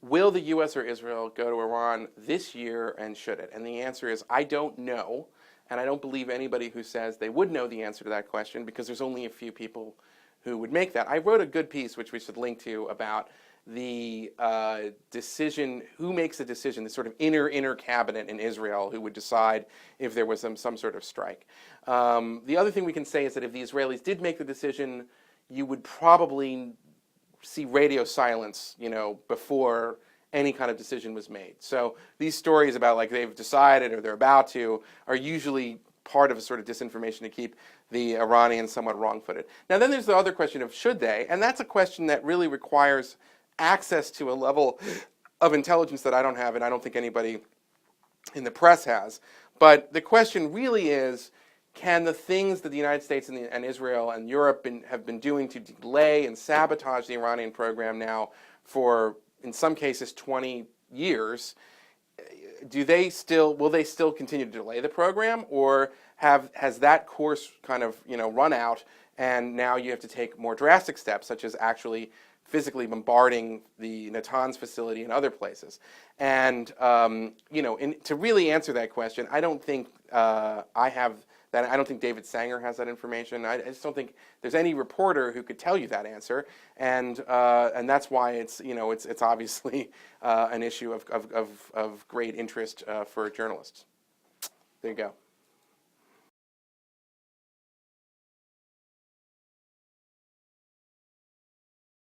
will the U.S. or Israel go to Iran this year, and should it? And the answer is, I don't know. And I don't believe anybody who says they would know the answer to that question, because there's only a few people who would make that. I wrote a good piece, which we should link to, about the decision, who makes the decision, the sort of inner cabinet in Israel who would decide if there was some sort of strike. The other thing we can say is that if the Israelis did make the decision, you would probably see radio silence, before any kind of decision was made. So these stories about like they've decided or they're about to are usually part of a sort of disinformation to keep the Iranians somewhat wrong-footed. Now then there's the other question of should they, and that's a question that really requires access to a level of intelligence that I don't have, and I don't think anybody in the press has. But the question really is, can the things that the United States and Israel and Europe have been doing to delay and sabotage the Iranian program now for, in some cases, 20 years, will they still continue to delay the program, or has that course kind of run out, and now you have to take more drastic steps, such as actually physically bombarding the Natanz facility and other places? And to really answer that question, I don't think I have that. I don't think David Sanger has that information. I just don't think there's any reporter who could tell you that answer, and that's why it's obviously an issue of great interest for journalists. There you go.